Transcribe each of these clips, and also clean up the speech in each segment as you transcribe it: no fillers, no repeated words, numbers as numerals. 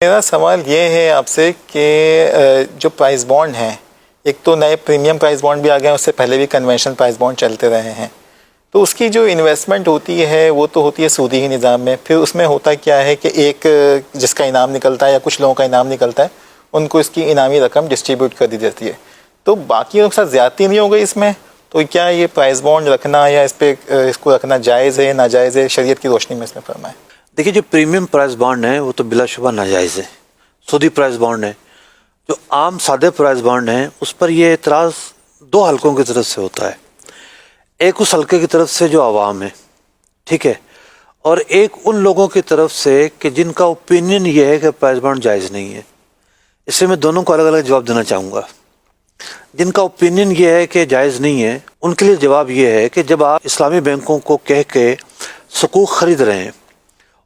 میرا سوال یہ ہے آپ سے کہ جو پرائز بانڈ ہیں، ایک تو نئے پریمیم پرائز بانڈ بھی آ گئے ہیں، اس سے پہلے بھی کنونشنل پرائز بانڈ چلتے رہے ہیں، تو اس کی جو انویسٹمنٹ ہوتی ہے وہ تو ہوتی ہے سودی ہی نظام میں. پھر اس میں ہوتا کیا ہے کہ ایک جس کا انعام نکلتا ہے یا کچھ لوگوں کا انعام نکلتا ہے ان کو اس کی انعامی رقم ڈسٹریبیوٹ کر دی جاتی ہے. تو باقیوں کے ساتھ زیادتی نہیں ہو گئی اس میں؟ تو کیا یہ پرائز بانڈ رکھنا یا اس کو رکھنا جائز ہے ناجائز ہے؟ شریعت کی روشنی میں اس میں فرمائیں. دیکھیے، جو پریمیم پرائز بانڈ ہیں وہ تو بلا شبہ ناجائز ہے. سودی پرائز بانڈ ہے. جو عام سادے پرائز بانڈ ہیں اس پر یہ اعتراض دو حلقوں کی طرف سے ہوتا ہے. ایک اس حلقے کی طرف سے جو عوام ہے، ٹھیک ہے، اور ایک ان لوگوں کی طرف سے کہ جن کا اوپینین یہ ہے کہ پرائز بانڈ جائز نہیں ہے. اس سے میں دونوں کو الگ الگ جواب دینا چاہوں گا. جن کا اوپینین یہ ہے کہ جائز نہیں ہے ان کے لیے جواب یہ ہے کہ جب آپ اسلامی بینکوں کو کہہ کے سکوک خرید رہے ہیں،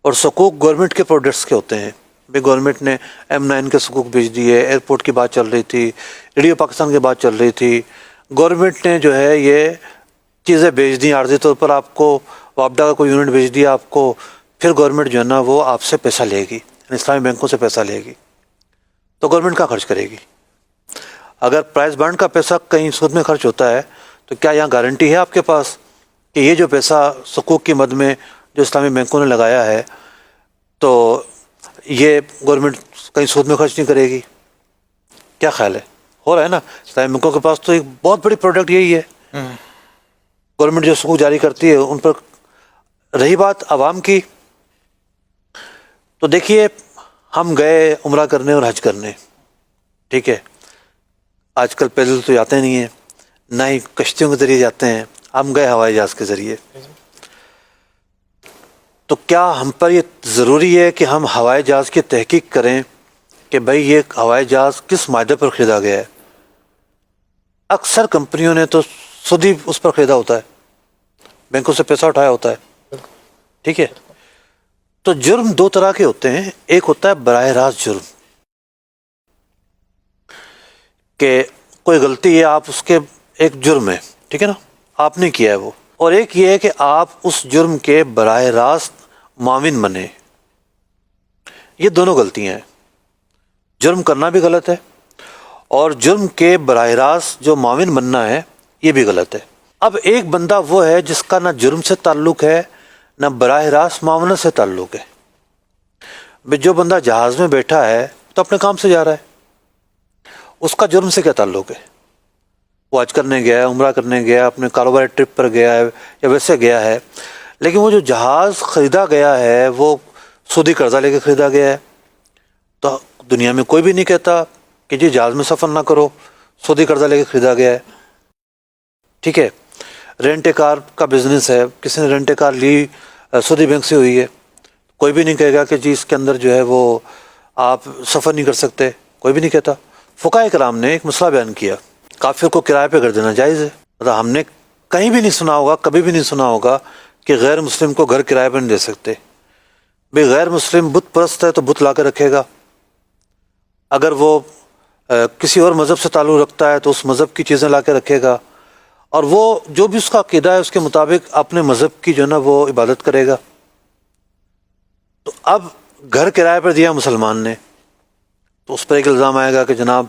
اور سکوک گورنمنٹ کے پروڈکٹس کے ہوتے ہیں، بھائی گورنمنٹ نے M9 کے سکوک بھیج دیے، ایئرپورٹ کی بات چل رہی تھی، ریڈیو پاکستان کی بات چل رہی تھی، گورنمنٹ نے جو ہے یہ چیزیں بھیج دیں عارضی طور پر، آپ کو وابڈا کا کوئی یونٹ بھیج دیا آپ کو، پھر گورنمنٹ جو ہے نا وہ آپ سے پیسہ لے گی، اسلامی بینکوں سے پیسہ لے گی، تو گورنمنٹ کا خرچ کرے گی. اگر پرائز بانڈ کا پیسہ کہیں سود میں خرچ ہوتا ہے تو کیا یہاں گارنٹی ہے آپ کے پاس کہ یہ جو پیسہ سکوک کی مد میں جو اسلامی بینکوں نے لگایا ہے تو یہ گورنمنٹ کہیں سود میں خرچ نہیں کرے گی؟ کیا خیال ہے؟ ہو رہا ہے نا. اسلامی بینکوں کے پاس تو ایک بہت بڑی پروڈکٹ یہی ہے، گورنمنٹ جو سکوک جاری کرتی ہے ان پر. رہی بات عوام کی، تو دیکھیے ہم گئے عمرہ کرنے اور حج کرنے، ٹھیک ہے، آج کل پیدل تو جاتے نہیں ہیں، نہ ہی کشتیوں کے ذریعے جاتے ہیں، ہم گئے ہوائی جہاز کے ذریعے. تو کیا ہم پر یہ ضروری ہے کہ ہم ہوائی جہاز کی تحقیق کریں کہ بھئی یہ ہوائی جہاز کس معاہدے پر خریدا گیا ہے؟ اکثر کمپنیوں نے تو سودی اس پر خریدا ہوتا ہے، بینکوں سے پیسہ اٹھایا ہوتا ہے، ٹھیک ہے. تو جرم دو طرح کے ہوتے ہیں. ایک ہوتا ہے براہ راست جرم، کہ کوئی غلطی ہے، آپ اس کے ایک جرم ہے، ٹھیک ہے نا، آپ نے کیا ہے وہ. اور ایک یہ ہے کہ آپ اس جرم کے براہ راست معاون بنے. یہ دونوں غلطیاں ہیں. جرم کرنا بھی غلط ہے اور جرم کے براہ راست جو معاون بننا ہے یہ بھی غلط ہے. اب ایک بندہ وہ ہے جس کا نہ جرم سے تعلق ہے نہ براہ راست معاونت سے تعلق ہے. جو بندہ جہاز میں بیٹھا ہے تو اپنے کام سے جا رہا ہے، اس کا جرم سے کیا تعلق ہے؟ وہ حج کرنے گیا ہے، عمرہ کرنے گیا ہے، اپنے کاروباری ٹرپ پر گیا ہے یا ویسے گیا ہے، لیکن وہ جو جہاز خریدا گیا ہے وہ سودی قرضہ لے کے خریدا گیا ہے. تو دنیا میں کوئی بھی نہیں کہتا کہ جی جہاز میں سفر نہ کرو، سودی قرضہ لے کے خریدا گیا ہے، ٹھیک ہے. رینٹ کار کا بزنس ہے، کسی نے رینٹ کار لی سودی بینک سے ہوئی ہے، کوئی بھی نہیں کہے گا کہ جی اس کے اندر جو ہے وہ آپ سفر نہیں کر سکتے، کوئی بھی نہیں کہتا. فقہاء کرام نے ایک مسئلہ بیان کیا، کافر کو کرائے پہ کر دینا جائز ہے. مطلب ہم نے کہیں بھی نہیں سنا ہوگا، کبھی بھی نہیں سنا ہوگا کہ غیر مسلم کو گھر کرائے پہ نہیں دے سکتے. بھئی غیر مسلم بت پرست ہے تو بت لا کے رکھے گا، اگر وہ کسی اور مذہب سے تعلق رکھتا ہے تو اس مذہب کی چیزیں لا کے رکھے گا، اور وہ جو بھی اس کا عقیدہ ہے اس کے مطابق اپنے مذہب کی جو نا وہ عبادت کرے گا. تو اب گھر کرائے پر دیا مسلمان نے تو اس پر ایک الزام آئے گا کہ جناب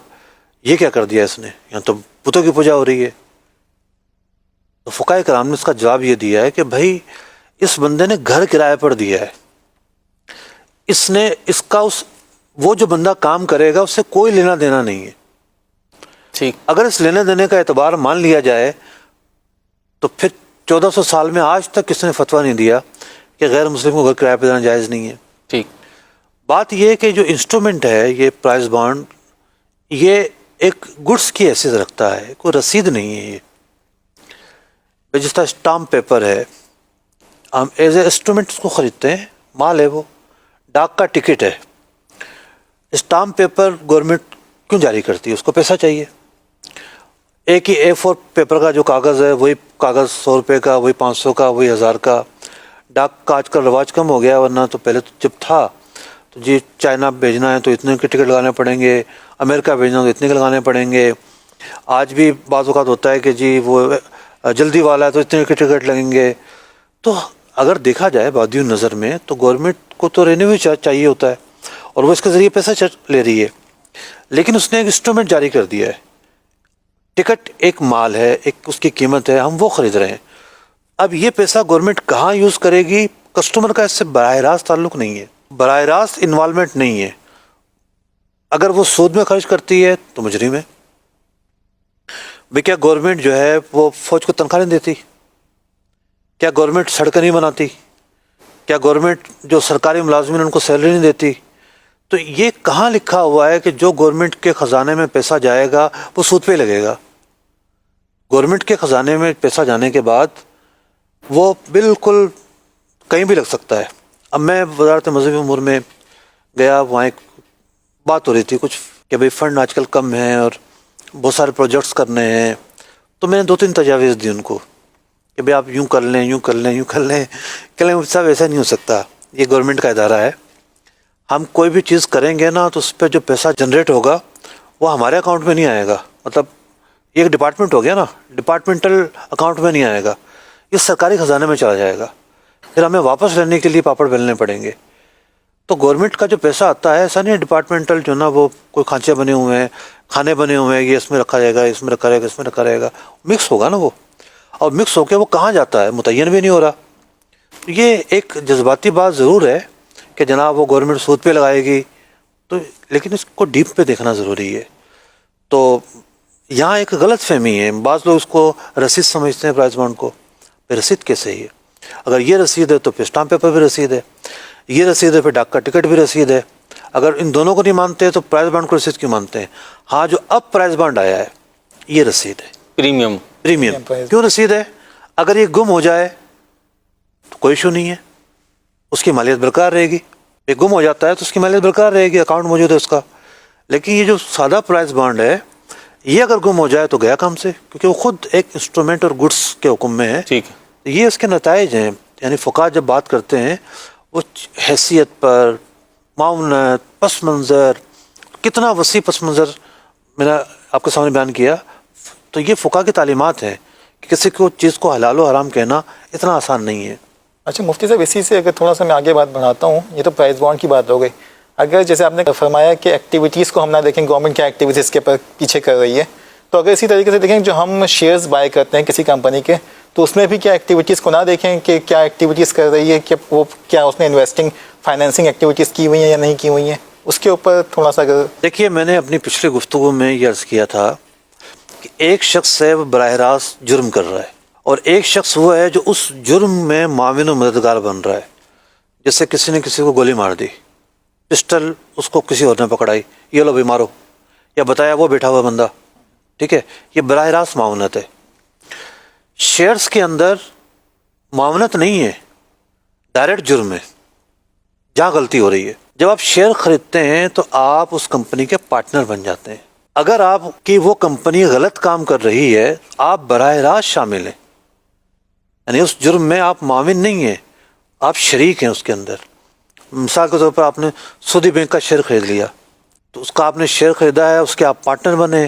یہ کیا کر دیا اس نے، یہاں تو بتوں کی پوجا ہو رہی ہے. تو فقہاء کرام نے اس کا جواب یہ دیا ہے کہ بھائی اس بندے نے گھر کرائے پر دیا ہے، اس نے اس کا وہ جو بندہ کام کرے گا اس سے کوئی لینا دینا نہیں ہے. ٹھیک. اگر اس لینے دینے کا اعتبار مان لیا جائے تو پھر 1400 سال میں آج تک کس نے فتویٰ نہیں دیا کہ غیر مسلم کو گھر کرائے پہ دینا جائز نہیں ہے. ٹھیک. بات یہ ہے کہ جو انسٹرومنٹ ہے یہ پرائز بانڈ، یہ ایک گڈس کی حیثیت رکھتا ہے، کوئی رسید نہیں ہے. یہ جس طرح اسٹامپ پیپر ہے، ہم ایز اے انسٹرومنٹ اس کو خریدتے ہیں، مال ہے وہ، ڈاک کا ٹکٹ ہے. اسٹامپ پیپر گورنمنٹ کیوں جاری کرتی ہے؟ اس کو پیسہ چاہیے. ایک ہی A4 پیپر کا جو کاغذ ہے وہی کاغذ 100 روپے کا، وہی 500 کا، وہی 1000 کا. ڈاک کا آج کل رواج کم ہو گیا، ورنہ تو پہلے تو جب تھا تو جی چائنا بھیجنا ہے تو اتنے کے ٹکٹ لگانے پڑیں گے، امریکہ بھیجنا تو اتنے کے لگانے پڑیں گے. آج بھی بعض اوقات ہوتا ہے کہ جی وہ جلدی والا ہے تو اتنے کے ٹکٹ لگیں گے. تو اگر دیکھا جائے بادی نظر میں تو گورنمنٹ کو تو رینیو چاہیے ہوتا ہے، اور وہ اس کے ذریعے پیسہ لے رہی ہے، لیکن اس نے ایک انسٹرومنٹ جاری کر دیا ہے، ٹکٹ ایک مال ہے، ایک اس کی قیمت ہے، ہم وہ خرید رہے ہیں۔ اب یہ پیسہ گورنمنٹ کہاں یوز کرے گی، کسٹمر کا اس سے براہ راست تعلق نہیں ہے، براہ راست انوالومنٹ نہیں ہے۔ اگر وہ سود میں خرچ کرتی ہے تو مجرم ہے۔ بھئی کیا گورنمنٹ جو ہے وہ فوج کو تنخواہ نہیں دیتی؟ کیا گورنمنٹ سڑکیں نہیں بناتی؟ کیا گورنمنٹ جو سرکاری ملازمین ان کو سیلری نہیں دیتی؟ تو یہ کہاں لکھا ہوا ہے کہ جو گورنمنٹ کے خزانے میں پیسہ جائے گا وہ سود پہ لگے گا؟ گورنمنٹ کے خزانے میں پیسہ جانے کے بعد وہ بالکل کہیں بھی لگ سکتا ہے۔ اب میں وزارت مذہبی امور میں گیا، وہاں ایک بات ہو رہی تھی کچھ کہ بھئی فنڈ آج کل کم ہیں اور بہت سارے پروجیکٹس کرنے ہیں، تو میں نے 2-3 تجاویز دی ان کو کہ بھئی آپ یوں کر لیں، یوں کر لیں، یوں کر لیں۔ کہ لیں صاحب ایسا نہیں ہو سکتا، یہ گورنمنٹ کا ادارہ ہے، ہم کوئی بھی چیز کریں گے نا تو اس پہ جو پیسہ جنریٹ ہوگا وہ ہمارے اکاؤنٹ میں نہیں آئے گا، مطلب یہ ایک ڈپارٹمنٹ ہو گیا نا، ڈپارٹمنٹل اکاؤنٹ میں نہیں آئے گا، یہ سرکاری خزانے میں چلا جائے گا، پھر ہمیں واپس لینے کے لیے پاپڑ بیلنے پڑیں گے۔ تو گورنمنٹ کا جو پیسہ آتا ہے ایسا نہیں ہے ڈپارٹمنٹل جو نا وہ کوئی کھانچے بنے ہوئے ہیں، کھانے بنے ہوئے ہیں، یہ اس میں رکھا جائے گا، اس میں رکھا جائے گا، اس میں رکھا جائے گا، مکس ہوگا نا وہ، اور مکس ہو کے وہ کہاں جاتا ہے متعین بھی نہیں ہو رہا۔ یہ ایک جذباتی بات ضرور ہے کہ جناب وہ گورنمنٹ سود پہ لگائے گی، تو لیکن اس کو ڈیپ پہ دیکھنا ضروری ہے۔ تو یہاں ایک غلط فہمی ہے، بعض لوگ اس کو رسید سمجھتے ہیں پرائز بانڈ کو، پھر رسید کیسے ہی ہے؟ اگر یہ رسید ہے تو پھر اسٹامپ پیپر بھی رسید ہے، یہ رسید ہے پھر ڈاک کا ٹکٹ بھی رسید ہے۔ اگر ان دونوں کو نہیں مانتے تو پرائز بانڈ کو رسید کیوں مانتے ہیں؟ ہاں جو اب پرائز بانڈ آیا ہے یہ رسید ہے، پریمیم کیوں رسید ہے؟ اگر یہ گم ہو جائے تو کوئی ایشو نہیں ہے، اس کی مالیت برقرار رہے گی، یہ گم ہو جاتا ہے تو اس کی مالیت برقرار رہے گی، اکاؤنٹ موجود ہے اس کا۔ لیکن یہ جو سادہ پرائز بانڈ ہے یہ اگر گم ہو جائے تو گیا کام سے، کیونکہ وہ خود ایک انسٹرومنٹ اور گڈس کے حکم میں ہے۔ ٹھیک ہے، یہ اس کے نتائج ہیں، یعنی فقہا جب بات کرتے ہیں وہ حیثیت پر، معاونت، پس منظر، کتنا وسیع پس منظر میں نے آپ کے سامنے بیان کیا، تو یہ فقہا کی تعلیمات ہیں کہ کسی کو چیز کو حلال و حرام کہنا اتنا آسان نہیں ہے۔ اچھا مفتی صاحب، اسی سے اگر تھوڑا سا میں آگے بات بڑھاتا ہوں، یہ تو پرائز بانڈ کی بات ہو گئی، اگر جیسے آپ نے فرمایا کہ ایکٹیویٹیز کو ہم نہ دیکھیں گورنمنٹ کیا ایکٹیویٹیز کے پر پیچھے کر رہی ہے، تو اگر اسی طریقے سے دیکھیں جو ہم شیئرز بائی کرتے ہیں کسی کمپنی کے، تو اس میں بھی کیا ایکٹیویٹیز کو نہ دیکھیں کہ کیا ایکٹیویٹیز کر رہی ہے، کہ وہ کیا اس نے انویسٹنگ فائنینسنگ ایکٹیویٹیز کی ہوئی ہیں یا نہیں کی ہوئی ہیں، اس کے اوپر تھوڑا سا اگر دیکھیے میں نے اپنی پچھلی گفتگو میں یہ عرض کیا تھا کہ ایک شخص ہے وہ براہ راست جرم کر رہا ہے، اور ایک شخص وہ ہے جو اس جرم میں معاون و مددگار بن رہا ہے۔ جیسے کسی نے کسی کو گولی مار دی، پسٹل اس کو کسی اور نے پکڑائی، یہ لو بھی مارو، یا بتایا وہ بیٹھا ہوا بندہ، ٹھیک ہے، یہ براہ راست معاونت ہے۔ شیئرز کے اندر معاونت نہیں ہے، ڈائریکٹ جرم ہے جہاں غلطی ہو رہی ہے۔ جب آپ شیئر خریدتے ہیں تو آپ اس کمپنی کے پارٹنر بن جاتے ہیں۔ اگر آپ کی وہ کمپنی غلط کام کر رہی ہے آپ براہ راست شامل ہیں، یعنی اس جرم میں آپ معاون نہیں ہیں، آپ شریک ہیں اس کے اندر۔ مثال کے طور پر آپ نے سعودی بینک کا شیئر خرید لیا، تو اس کا آپ نے شیئر خریدا ہے، اس کے آپ پارٹنر بنے۔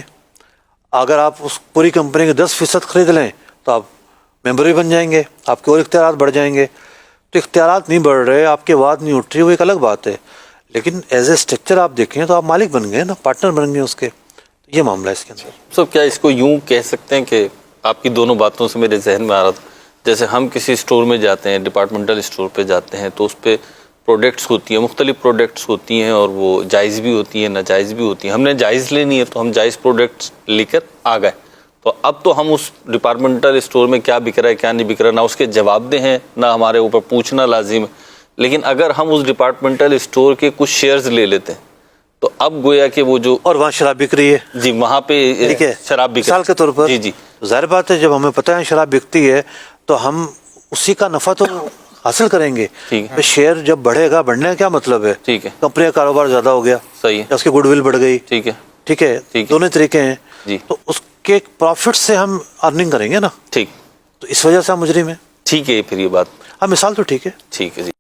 اگر آپ اس پوری کمپنی کے 10% خرید لیں تو آپ ممبر بھی بن جائیں گے، آپ کے اور اختیارات بڑھ جائیں گے۔ تو اختیارات نہیں بڑھ رہے، آپ کی آواز نہیں اٹھ رہی، وہ ایک الگ بات ہے، لیکن ایز اے اسٹرکچر آپ دیکھیں تو آپ مالک بن گئے نا، پارٹنر بن گئے اس کے۔ یہ معاملہ ہے اس کے اندر۔ سب کیا اس کو یوں کہہ سکتے ہیں کہ آپ کی دونوں باتوں سے میرے ذہن میں آ رہا تھا، جیسے ہم کسی اسٹور میں جاتے ہیں، ڈپارٹمنٹل اسٹور پہ جاتے ہیں، تو اس پہ پروڈکٹس ہوتی ہیں، مختلف پروڈکٹس ہوتی ہیں، اور وہ جائز بھی ہوتی ہیں، ناجائز بھی ہوتی ہیں۔ ہم نے جائز لینی ہے تو ہم جائز پروڈکٹس لے کر آ گئے، تو اب تو ہم اس ڈپارٹمنٹل اسٹور میں کیا بک رہا ہے کیا نہیں بک رہا نہ اس کے جواب دہ ہیں، نہ ہمارے اوپر پوچھنا لازم ہے۔ لیکن اگر ہم اس ڈپارٹمنٹل اسٹور کے کچھ شیئرز لے لیتے ہیں تو اب گویا کہ وہ جو اور وہاں شراب بک رہی ہے، جی وہاں پہ ٹھیک ہے، شراب بک مثال کے طور پر جی جی ظاہر بات ہے جب ہمیں پتہ ہے شراب بکتی ہے تو ہم اسی کا نفع تو حاصل کریں گے۔ ٹھیک ہے، شیئر جب بڑھے گا، بڑھنے کا کیا مطلب ہے؟ ٹھیک ہے، کمپنی کا کاروبار زیادہ ہو گیا، صحیح ہے، یا اس کی گڈ ول بڑھ گئی، ٹھیک ہے، ٹھیک ہے، دونوں طریقے ہیں، جی تو اس کے پروفٹ سے ہم ارننگ کریں گے نا، ٹھیک تو اس وجہ سے ہم مجرم ہیں۔ ٹھیک ہے، پھر یہ بات ہاں مثال تو ٹھیک ہے۔ ٹھیک ہے جی۔